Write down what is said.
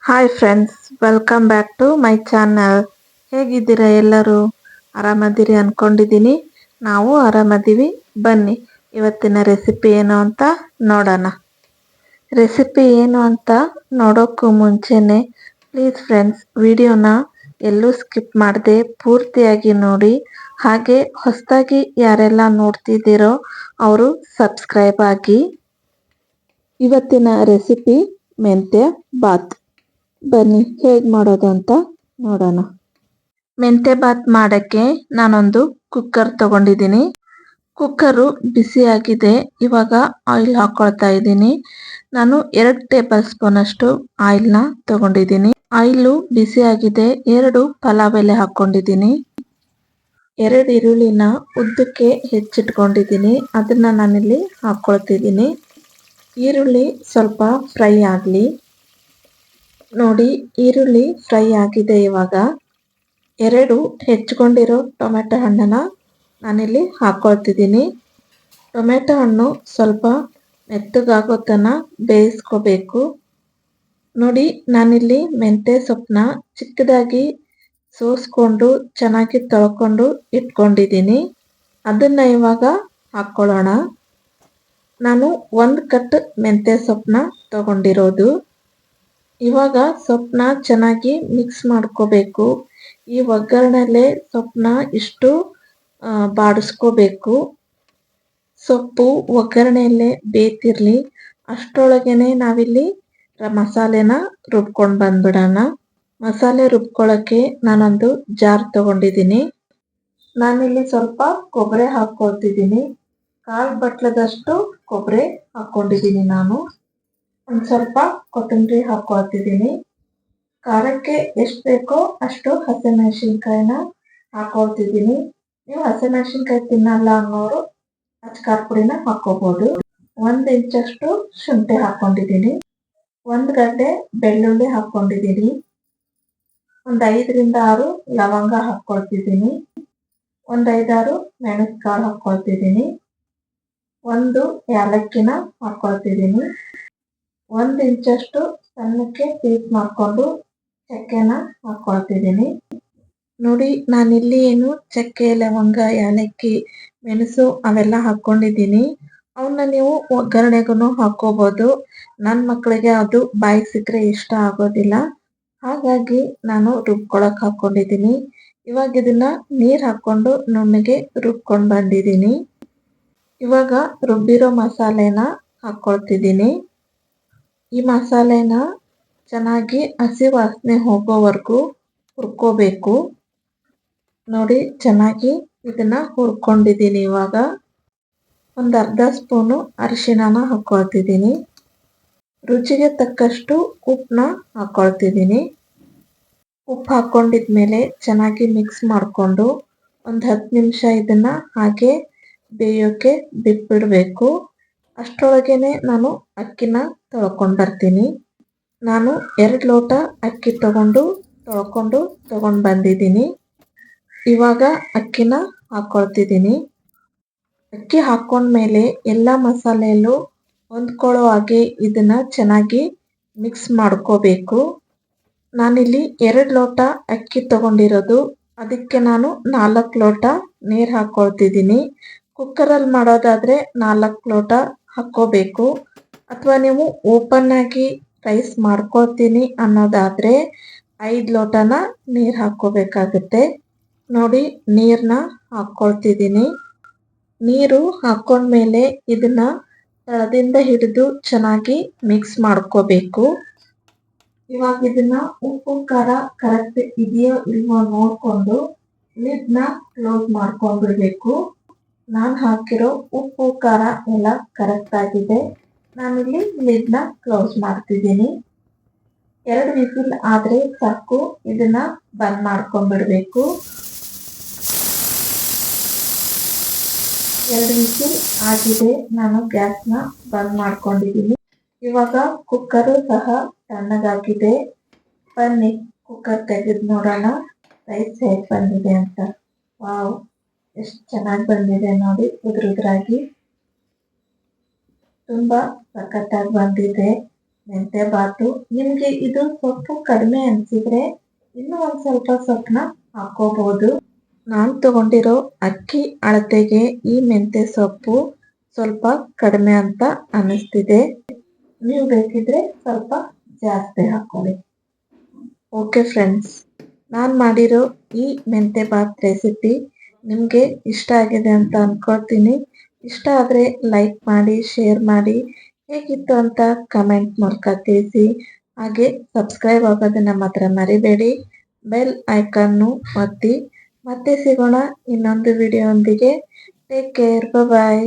Hi friends, welcome back to my channel. ಹೇಗಿದ್ದೀರಾ ಎಲ್ಲರೂ? ಆರಾಮದಿರಿ ಅನ್ಕೊಂಡಿದ್ದೀನಿ. ನಾವು ಆರಾಮದೀವಿ. ಬನ್ನಿ ಇವತ್ತಿನ ರೆಸಿಪಿ ಏನು ಅಂತ ನೋಡೋಣ. ರೆಸಿಪಿ ಏನು ಅಂತ ನೋಡೋಕ್ಕೂ ಮುಂಚೆನೆ ಪ್ಲೀಸ್ ಫ್ರೆಂಡ್ಸ್, ವಿಡಿಯೋನ ಎಲ್ಲೂ ಸ್ಕಿಪ್ ಮಾಡದೆ ಪೂರ್ತಿಯಾಗಿ ನೋಡಿ. ಹಾಗೆ ಹೊಸದಾಗಿ ಯಾರೆಲ್ಲ ನೋಡ್ತಿದ್ದೀರೋ ಅವರು ಸಬ್ಸ್ಕ್ರೈಬ್ ಆಗಿ. ಇವತ್ತಿನ ರೆಸಿಪಿ ಮೆಂತ್ಯ ಬಾತ್. ಬನ್ನಿ ಹೇಗೆ ಮಾಡೋದು ಅಂತ ನೋಡೋಣ. ಮೆಂತ್ಯ ಬಾತ್ ಮಾಡೋಕ್ಕೆ ನಾನೊಂದು ಕುಕ್ಕರ್ ತಗೊಂಡಿದ್ದೀನಿ. ಕುಕ್ಕರು ಬಿಸಿಯಾಗಿದೆ. ಇವಾಗ ಆಯಿಲ್ ಹಾಕೊಳ್ತಾ ಇದ್ದೀನಿ. ನಾನು 2 ಟೇಬಲ್ ಸ್ಪೂನ್ ಅಷ್ಟು ಆಯಿಲ್ನ ತಗೊಂಡಿದ್ದೀನಿ. ಆಯಿಲು ಬಿಸಿಯಾಗಿದೆ. 2 ಪಲಾವ್ ಎಲೆ ಹಾಕೊಂಡಿದ್ದೀನಿ. 2 ಈರುಳ್ಳಿನ ಉದ್ದಕ್ಕೆ ಹೆಚ್ಚಿಟ್ಕೊಂಡಿದ್ದೀನಿ. ಅದನ್ನ ನಾನಿಲ್ಲಿ ಹಾಕೊಳ್ತಿದ್ದೀನಿ. ಈರುಳ್ಳಿ ಸ್ವಲ್ಪ ಫ್ರೈ ಆಗಲಿ. ನೋಡಿ, ಈರುಳ್ಳಿ ಫ್ರೈ ಆಗಿದೆ. ಇವಾಗ 2 ಹೆಚ್ಚಿಕೊಂಡಿರೋ ಟೊಮೆಟೊ ಹಣ್ಣನ್ನ ನಾನಿಲ್ಲಿ ಹಾಕೊಳ್ತಿದ್ದೀನಿ. ಟೊಮೆಟೊ ಹಣ್ಣು ಸ್ವಲ್ಪ ಮೆತ್ತಗಾಗೋ ತನಕ ಬೇಯಿಸ್ಕೋಬೇಕು. ನೋಡಿ, ನಾನಿಲ್ಲಿ ಮೆಂತ್ಯ ಸೊಪ್ಪನ್ನ ಚಿಕ್ಕದಾಗಿ ಸೋಸ್ಕೊಂಡು ಚೆನ್ನಾಗಿ ತೊಳ್ಕೊಂಡು ಇಟ್ಕೊಂಡಿದ್ದೀನಿ. ಅದನ್ನು ಇವಾಗ ಹಾಕ್ಕೊಳ್ಳೋಣ. ನಾನು 1 ಕಟ್ ಮೆಂತ್ಯ ಸೊಪ್ಪನ್ನ ತಗೊಂಡಿರೋದು. ಇವಾಗ ಸೊಪ್ಪನ್ನ ಚೆನ್ನಾಗಿ ಮಿಕ್ಸ್ ಮಾಡ್ಕೋಬೇಕು. ಈ ಒಗ್ಗರಣೆಲೆ ಸೊಪ್ಪನ್ನ ಇಷ್ಟು ಬಾಡಿಸ್ಕೋಬೇಕು. ಸೊಪ್ಪು ಒಗ್ಗರಣೆಯಲ್ಲೇ ಬೇಯ್ತಿರ್ಲಿ. ಅಷ್ಟರೊಳಗೇನೆ ನಾವಿಲ್ಲಿ ಮಸಾಲೆನ ರುಬ್ಕೊಂಡು ಬಂದ್ಬಿಡೋಣ. ಮಸಾಲೆ ರುಬ್ಕೊಳ್ಳೋಕ್ಕೆ ನಾನೊಂದು ಜಾರ್ ತಗೊಂಡಿದ್ದೀನಿ. ನಾನಿಲ್ಲಿ ಸ್ವಲ್ಪ ಕೊಬ್ಬರಿ ಹಾಕ್ಕೊಳ್ತಿದ್ದೀನಿ. 1/4 ಬಟ್ಲದಷ್ಟು ಕೊಬ್ಬರಿ ಹಾಕ್ಕೊಂಡಿದ್ದೀನಿ ನಾನು. ಒಂದು ಸ್ವಲ್ಪ ಕೊತ್ತಂಬರಿ ಹಾಕ್ಕೊಳ್ತಿದ್ದೀನಿ. ಖಾರಕ್ಕೆ ಎಷ್ಟು ಬೇಕೋ ಅಷ್ಟು ಹಸಿಮೆಣಸಿನ್ಕಾಯಿನ ಹಾಕ್ಕೊಳ್ತಿದ್ದೀನಿ. ನೀವು ಹಸಿಮೆಣಸಿನ್ಕಾಯಿ ತಿನ್ನಲ್ಲ ಅನ್ನೋರು ಅಚ್ಕಾರದ ಪುಡಿನ ಹಾಕ್ಕೋಬೋದು. 1 ಇಂಚಷ್ಟು ಶುಂಠಿ ಹಾಕ್ಕೊಂಡಿದ್ದೀನಿ. 1 ಗಡ್ಡೆ ಬೆಳ್ಳುಳ್ಳಿ ಹಾಕ್ಕೊಂಡಿದ್ದೀನಿ. ಒಂದು 5ರಿಂದ 6 ಲವಂಗ ಹಾಕ್ಕೊಳ್ತಿದ್ದೀನಿ. ಒಂದು 5-6 ಮೆಣಸು ಕಾಳು ಹಾಕ್ಕೊಳ್ತಿದ್ದೀನಿ. 1 ಏಲಕ್ಕಿನ ಹಾಕ್ಕೊಳ್ತಿದ್ದೀನಿ. 1 ಇಂಚಷ್ಟು ಸಣ್ಣಕ್ಕೆ ಪೀಸ್ ಮಾಡಿಕೊಂಡು ಚಕ್ಕೆನ ಹಾಕ್ಕೊಳ್ತಿದ್ದೀನಿ. ನೋಡಿ, ನಾನಿಲ್ಲಿ ಏನು ಚಕ್ಕೆ, ಲವಂಗ, ಏಲಕ್ಕಿ, ಮೆಣಸು ಅವೆಲ್ಲ ಹಾಕ್ಕೊಂಡಿದ್ದೀನಿ. ಅವನ್ನ ನೀವು ಒಗ್ಗರಣೆಗೂ ಹಾಕ್ಕೋಬೋದು. ನನ್ನ ಮಕ್ಕಳಿಗೆ ಅದು ಬಾಯಿಗೆ ಸಿಕ್ಕರೆ ಇಷ್ಟ ಆಗೋದಿಲ್ಲ. ಹಾಗಾಗಿ ನಾನು ರುಬ್ಕೊಳಕ್ಕೆ ಹಾಕ್ಕೊಂಡಿದ್ದೀನಿ. ಇವಾಗ ಇದನ್ನ ನೀರು ಹಾಕ್ಕೊಂಡು ನುಣ್ಣಗೆ ರುಬ್ಕೊಂಡು ಬಂದಿದ್ದೀನಿ. ಇವಾಗ ರುಬ್ಬಿರೋ ಮಸಾಲೆನ ಹಾಕ್ಕೊಳ್ತಿದ್ದೀನಿ. ಈ ಮಸಾಲೆನ ಚೆನ್ನಾಗಿ ಹಸಿ ವಾಸನೆ ಹೋಗೋವರೆಗೂ ಹುರ್ಕೋಬೇಕು. ನೋಡಿ, ಚೆನ್ನಾಗಿ ಇದನ್ನ ಹುರ್ಕೊಂಡಿದ್ದೀನಿ. ಇವಾಗ ಒಂದು ಅರ್ಧ ಸ್ಪೂನು ಅರಿಶಿಣನ ಹಾಕ್ಕೊಳ್ತಿದ್ದೀನಿ. ರುಚಿಗೆ ತಕ್ಕಷ್ಟು ಉಪ್ಪನ್ನ ಹಾಕ್ಕೊಳ್ತಿದ್ದೀನಿ. ಉಪ್ಪು ಹಾಕ್ಕೊಂಡಿದ್ಮೇಲೆ ಚೆನ್ನಾಗಿ ಮಿಕ್ಸ್ ಮಾಡಿಕೊಂಡು ಒಂದು 10 ನಿಮಿಷ ಇದನ್ನ ಹಾಗೆ ಬೇಯೋಕ್ಕೆ ಬಿಟ್ಬಿಡಬೇಕು. ಅಷ್ಟರೊಳಗೇನೆ ನಾನು ಅಕ್ಕಿನ ತೊಳ್ಕೊಂಡು ಬರ್ತೀನಿ. ನಾನು 2 ಲೋಟ ಅಕ್ಕಿ ತೊಳ್ಕೊಂಡು ಬಂದಿದ್ದೀನಿ. ಇವಾಗ ಅಕ್ಕಿನ ಹಾಕ್ಕೊಳ್ತಿದ್ದೀನಿ. ಅಕ್ಕಿ ಹಾಕ್ಕೊಂಡ್ಮೇಲೆ ಎಲ್ಲ ಮಸಾಲೆಯಲ್ಲೂ ಹೊಂದ್ಕೊಳ್ಳೋ ಹಾಗೆ ಇದನ್ನ ಚೆನ್ನಾಗಿ ಮಿಕ್ಸ್ ಮಾಡ್ಕೋಬೇಕು. ನಾನಿಲ್ಲಿ 2 ಲೋಟ ಅಕ್ಕಿ ತಗೊಂಡಿರೋದು. ಅದಕ್ಕೆ ನಾನು 4 ಲೋಟ ನೀರು ಹಾಕ್ಕೊಳ್ತಿದ್ದೀನಿ. ಕುಕ್ಕರಲ್ಲಿ ಮಾಡೋದಾದರೆ 4 ಲೋಟ ಹಾಕ್ಕೋಬೇಕು. ಅಥವಾ ನೀವು ಓಪನ್ ಆಗಿ ರೈಸ್ ಮಾಡ್ಕೊಳ್ತೀನಿ ಅನ್ನೋದಾದರೆ 5 ಲೋಟನ ನೀರು ಹಾಕ್ಕೋಬೇಕಾಗುತ್ತೆ. ನೋಡಿ, ನೀರನ್ನ ಹಾಕ್ಕೊಳ್ತಿದ್ದೀನಿ. ನೀರು ಹಾಕ್ಕೊಂಡ್ಮೇಲೆ ಇದನ್ನ ತಳದಿಂದ ಹಿಡಿದು ಚೆನ್ನಾಗಿ ಮಿಕ್ಸ್ ಮಾಡ್ಕೋಬೇಕು. ಇವಾಗ ಇದನ್ನ ಉಪ್ಪು ಖಾರ ಕರೆಕ್ಟ್ ಇದೆಯೋ ಇಲ್ವೋ ನೋಡಿಕೊಂಡು ಲಿಡ್ನ ಕ್ಲೋಸ್ ಮಾಡ್ಕೊಂಡ್ಬಿಡ್ಬೇಕು. ನಾನು ಹಾಕಿರೋ ಉಪ್ಪು ಖಾರ ಎಲ್ಲ ಕರೆಕ್ಟ್ ಆಗಿದೆ. ನಾನಿಲ್ಲಿ ಲಿಡ್ನ ಕ್ಲೋಸ್ ಮಾಡ್ತಿದ್ದೀನಿ. 2 ವಿಸಿಲ್ ಆದರೆ ಸಾಕು. ಇದನ್ನ ಬಂದ್ ಮಾಡ್ಕೊಂಡ್ಬಿಡ್ಬೇಕು. 2 ವಿಸಿಲ್ ಆಗಿದೆ. ನಾನು ಗ್ಯಾಸ್ನ ಬಂದ್ ಮಾಡ್ಕೊಂಡಿದ್ದೀನಿ. ಇವಾಗ ಕುಕ್ಕರು ಸಹ ತಣ್ಣಗಾಗಿದೆ. ಬನ್ನಿ ಕುಕ್ಕರ್ ತೆಗೆದು ನೋಡೋಣ ರೈಸ್ ಹೇಗೆ ಬಂದಿದೆ ಅಂತ. ವಾವ್, ಎಷ್ಟು ಚೆನ್ನಾಗಿ ಬಂದಿದೆ ನೋಡಿ. ಉದುರಾಗಿ ತುಂಬ ಸಖತ್ತಾಗಿ ಬಂದಿದೆ. ಮೆಂತ್ಯ ಬಾತು. ನಿಮಗೆ ಇದು ಸೊಪ್ಪು ಕಡಿಮೆ ಅನಿಸಿದ್ರೆ ಇನ್ನೂ ಒಂದು ಸ್ವಲ್ಪ ಸೊಪ್ಪನ್ನ ಹಾಕೋಬಹುದು. ನಾನು ತಗೊಂಡಿರೋ ಅಕ್ಕಿ ಅಳತೆಗೆ ಈ ಮೆಂತ್ಯ ಸೊಪ್ಪು ಸ್ವಲ್ಪ ಕಡಿಮೆ ಅಂತ ಅನ್ನಿಸ್ತಿದೆ. ನೀವು ಬೇಕಿದ್ರೆ ಸ್ವಲ್ಪ ಜಾಸ್ತಿ ಹಾಕೊಳ್ಳಿ. ಓಕೆ ಫ್ರೆಂಡ್ಸ್, ನಾನು ಮಾಡಿರೋ ಈ ಮೆಂತ್ಯ ಬಾತ್ ರೆಸಿಪಿ ನಿಮಗೆ ಇಷ್ಟ ಆಗಿದೆ ಅಂತ ಅಂದ್ಕೊಳ್ತೀನಿ. ಇಷ್ಟ ಆದರೆ ಲೈಕ್ ಮಾಡಿ, ಶೇರ್ ಮಾಡಿ, ಹೇಗಿತ್ತು ಅಂತ ಕಮೆಂಟ್ ಮೂಲಕ ತಿಳಿಸಿ. ಹಾಗೆ ಸಬ್ಸ್ಕ್ರೈಬ್ ಆಗೋದನ್ನು ಮಾತ್ರ ಮರಿಬೇಡಿ. ಬೆಲ್ ಐಕನ್ನು ಒತ್ತಿ. ಮತ್ತೆ ಸಿಗೋಣ ಇನ್ನೊಂದು ವಿಡಿಯೋದೊಂದಿಗೆ. ಟೇಕ್ ಕೇರ್, ಬಾಯ್.